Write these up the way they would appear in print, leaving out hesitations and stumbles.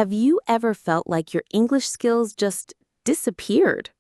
Have you ever felt like your English skills just disappeared?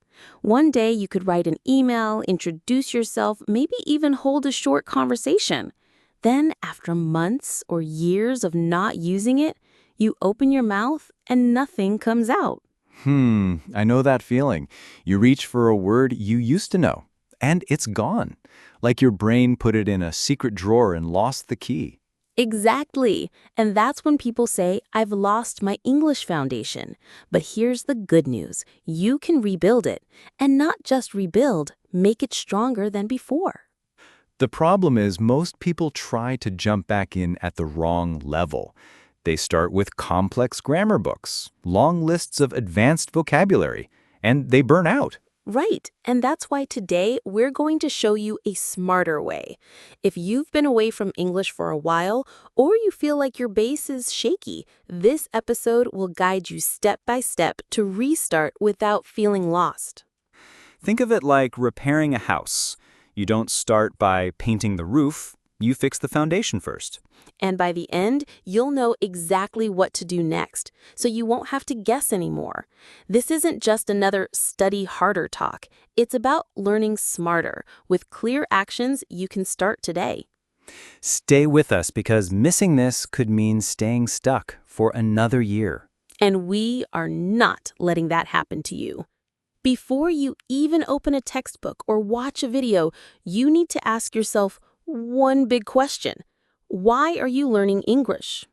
One day you could write an email, introduce yourself, maybe even hold a short conversation. Then, after months or years of not using it, you open your mouth and nothing comes out. I know that feeling. You reach for a word you used to know, and it's gone. Like your brain put it in a secret drawer and lost the key. Exactly. And that's when people say, I've lost my English foundation. But here's the good news. You can rebuild it. And not just rebuild, make it stronger than before. The problem is most people try to jump back in at the wrong level. They start with complex grammar books, long lists of advanced vocabulary, and they burn out. Right, and that's why today we're going to show you a smarter way. If you've been away from English for a while, or you feel like your base is shaky, this episode will guide you step by step to restart without feeling lost. Think of it like repairing a house. You don't start by painting the roof, you fix the foundation first. And by the end, you'll know exactly what to do next, so you won't have to guess anymore. This isn't just another study harder talk. It's about learning smarter with clear actions you can start today. Stay with us because missing this could mean staying stuck for another year. And we are not letting that happen to you. Before you even open a textbook or watch a video, you need to ask yourself one big question. Why are you learning English?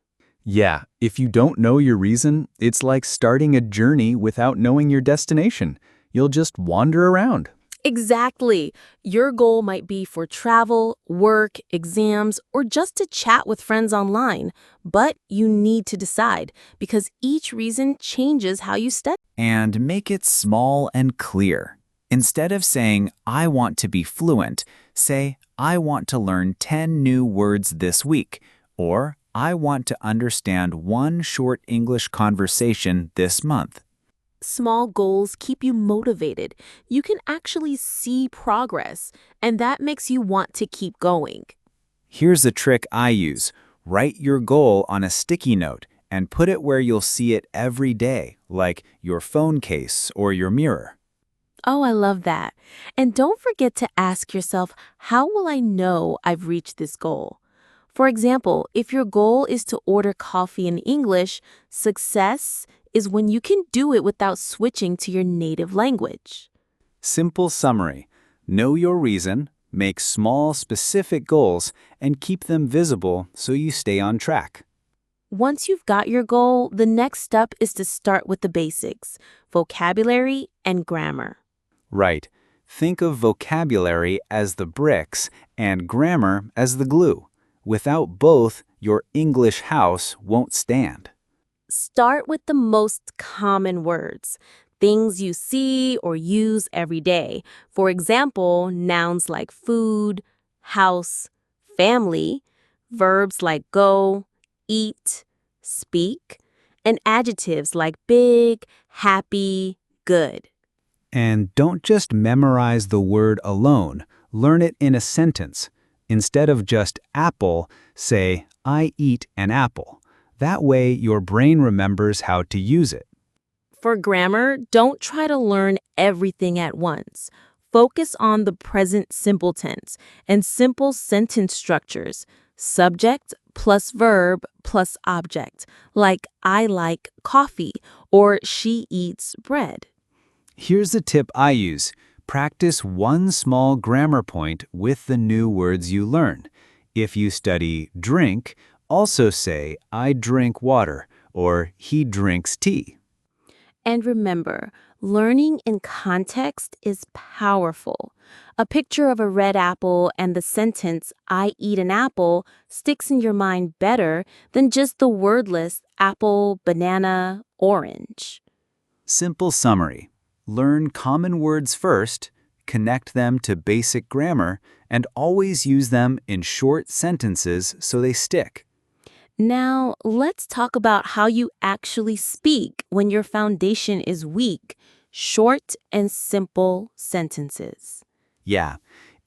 Yeah, if you don't know your reason, it's like starting a journey without knowing your destination. You'll just wander around. Exactly. Your goal might be for travel, work, exams, or just to chat with friends online. But you need to decide because each reason changes how you study. And make it small and clear. Instead of saying, I want to be fluent, say, I want to learn 10 new words this week, or I want to understand one short English conversation this month. Small goals keep you motivated. You can actually see progress, and that makes you want to keep going. Here's a trick I use. Write your goal on a sticky note and put it where you'll see it every day, like your phone case or your mirror. Oh, I love that. And don't forget to ask yourself, how will I know I've reached this goal? For example, if your goal is to order coffee in English, success is when you can do it without switching to your native language. Simple summary. Know your reason, make small, specific goals, and keep them visible so you stay on track. Once you've got your goal, the next step is to start with the basics, vocabulary and grammar. Right. Think of vocabulary as the bricks and grammar as the glue. Without both, your English house won't stand. Start with the most common words, things you see or use every day. For example, nouns like food, house, family, verbs like go, eat, speak, and adjectives like big, happy, good. And don't just memorize the word alone. Learn it in a sentence. Instead of just apple, say, I eat an apple. That way, your brain remembers how to use it. For grammar, don't try to learn everything at once. Focus on the present simple tense and simple sentence structures, subject plus verb plus object, like I like coffee or she eats bread. Here's a tip I use. Practice one small grammar point with the new words you learn. If you study drink, also say, I drink water, or he drinks tea. And remember, learning in context is powerful. A picture of a red apple and the sentence, I eat an apple, sticks in your mind better than just the wordless apple, banana, orange. Simple summary. Learn common words first, connect them to basic grammar, and always use them in short sentences so they stick. Now, let's talk about how you actually speak when your foundation is weak. Short and simple sentences. Yeah,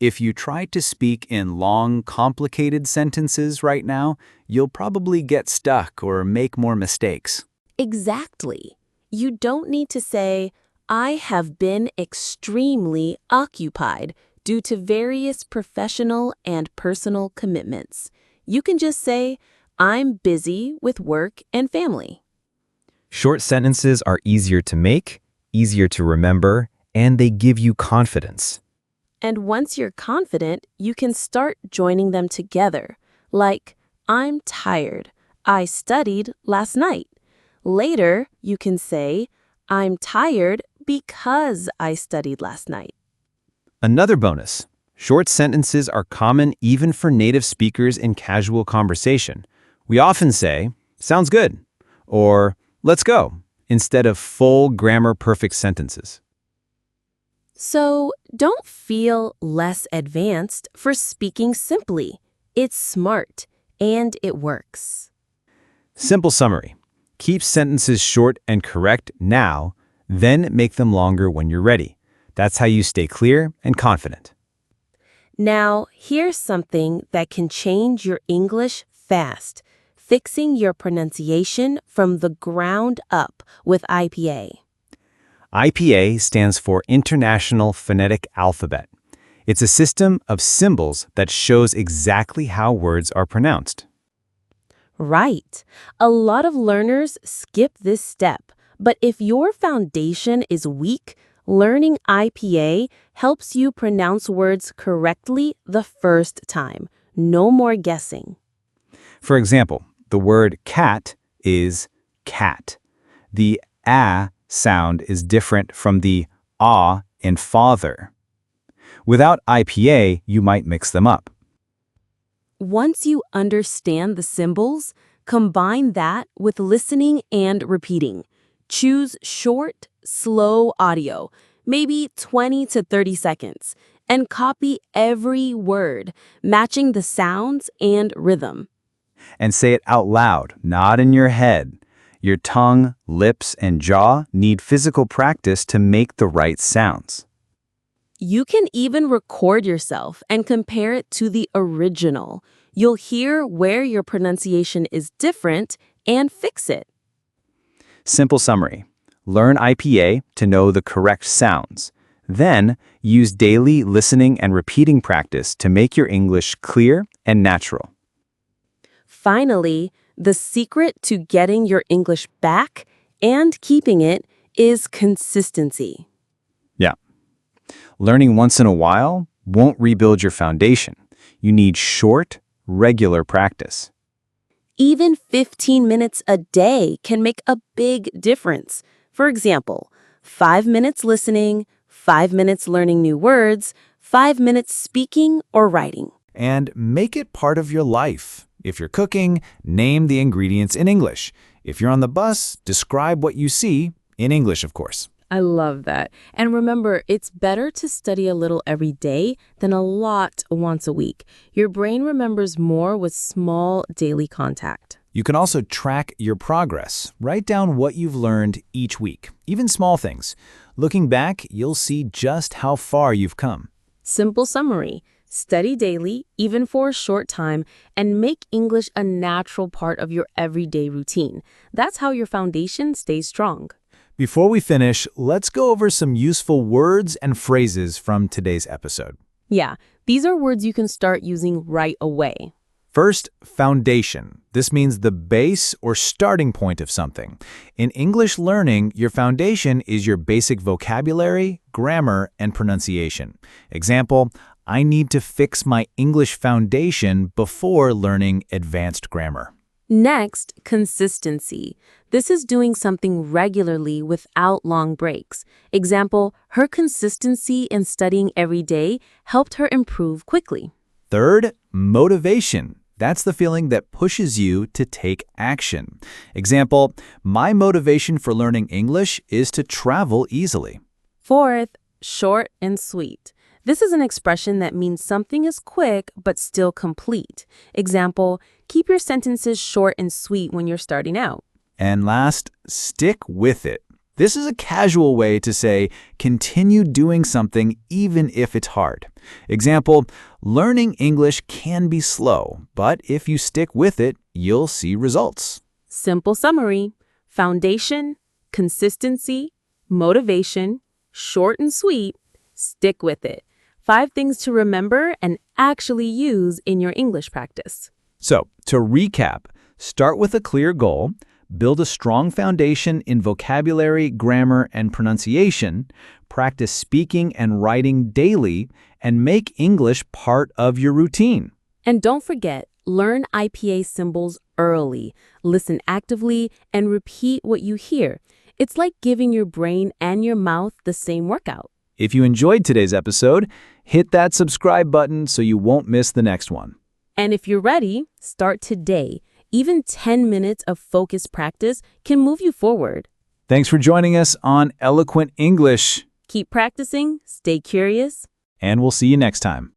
if you try to speak in long, complicated sentences right now, you'll probably get stuck or make more mistakes. Exactly. You don't need to say, I have been extremely occupied due to various professional and personal commitments. You can just say, I'm busy with work and family. Short sentences are easier to make, easier to remember, and they give you confidence. And once you're confident, you can start joining them together. Like, I'm tired. I studied last night. Later, you can say, I'm tired because I studied last night. Another bonus. Short sentences are common even for native speakers in casual conversation. We often say, sounds good, or let's go, instead of full grammar-perfect sentences. So, don't feel less advanced for speaking simply. It's smart, and it works. Simple summary. Keep sentences short and correct now, then make them longer when you're ready. That's how you stay clear and confident. Now, here's something that can change your English fast. Fixing your pronunciation from the ground up with IPA. IPA stands for International Phonetic Alphabet. It's a system of symbols that shows exactly how words are pronounced. Right. A lot of learners skip this step, but if your foundation is weak, learning IPA helps you pronounce words correctly the first time. No more guessing. For example, the word cat is cat. The a sound is different from the ah in father. Without IPA, you might mix them up. Once you understand the symbols, combine that with listening and repeating. Choose short, slow audio, maybe 20 to 30 seconds, and copy every word, matching the sounds and rhythm. And say it out loud, not in your head. Your tongue, lips, and jaw need physical practice to make the right sounds. You can even record yourself and compare it to the original. You'll hear where your pronunciation is different and fix it. Simple summary. Learn IPA to know the correct sounds. Then, use daily listening and repeating practice to make your English clear and natural. Finally, the secret to getting your English back and keeping it is consistency. Yeah. Learning once in a while won't rebuild your foundation. You need short, regular practice. Even 15 minutes a day can make a big difference. For example, 5 minutes listening, 5 minutes learning new words, 5 minutes speaking or writing. And make it part of your life. If you're cooking, name the ingredients in English. If you're on the bus, describe what you see, in English, of course. I love that. And remember, it's better to study a little every day than a lot once a week. Your brain remembers more with small daily contact. You can also track your progress. Write down what you've learned each week, even small things. Looking back, you'll see just how far you've come. Simple summary. Study daily, even for a short time, and make English a natural part of your everyday routine. That's how your foundation stays strong. Before we finish, let's go over some useful words and phrases from today's episode. Yeah, these are words you can start using right away. First, foundation. This means the base or starting point of something. In English learning, your foundation is your basic vocabulary, grammar, and pronunciation. Example, I need to fix my English foundation before learning advanced grammar. Next, consistency. This is doing something regularly without long breaks. Example, her consistency in studying every day helped her improve quickly. Third, motivation. That's the feeling that pushes you to take action. Example, my motivation for learning English is to travel easily. Fourth, short and sweet. This is an expression that means something is quick but still complete. Example, keep your sentences short and sweet when you're starting out. And last, stick with it. This is a casual way to say continue doing something even if it's hard. Example, learning English can be slow, but if you stick with it, you'll see results. Simple summary. Foundation, consistency, motivation, short and sweet, stick with it. 5 things to remember and actually use in your English practice. So, to recap, start with a clear goal, build a strong foundation in vocabulary, grammar, and pronunciation, practice speaking and writing daily, and make English part of your routine. And don't forget, learn IPA symbols early, listen actively, and repeat what you hear. It's like giving your brain and your mouth the same workout. If you enjoyed today's episode, hit that subscribe button so you won't miss the next one. And if you're ready, start today. Even 10 minutes of focused practice can move you forward. Thanks for joining us on Eloquent English, Keep practicing, stay curious, and we'll see you next time.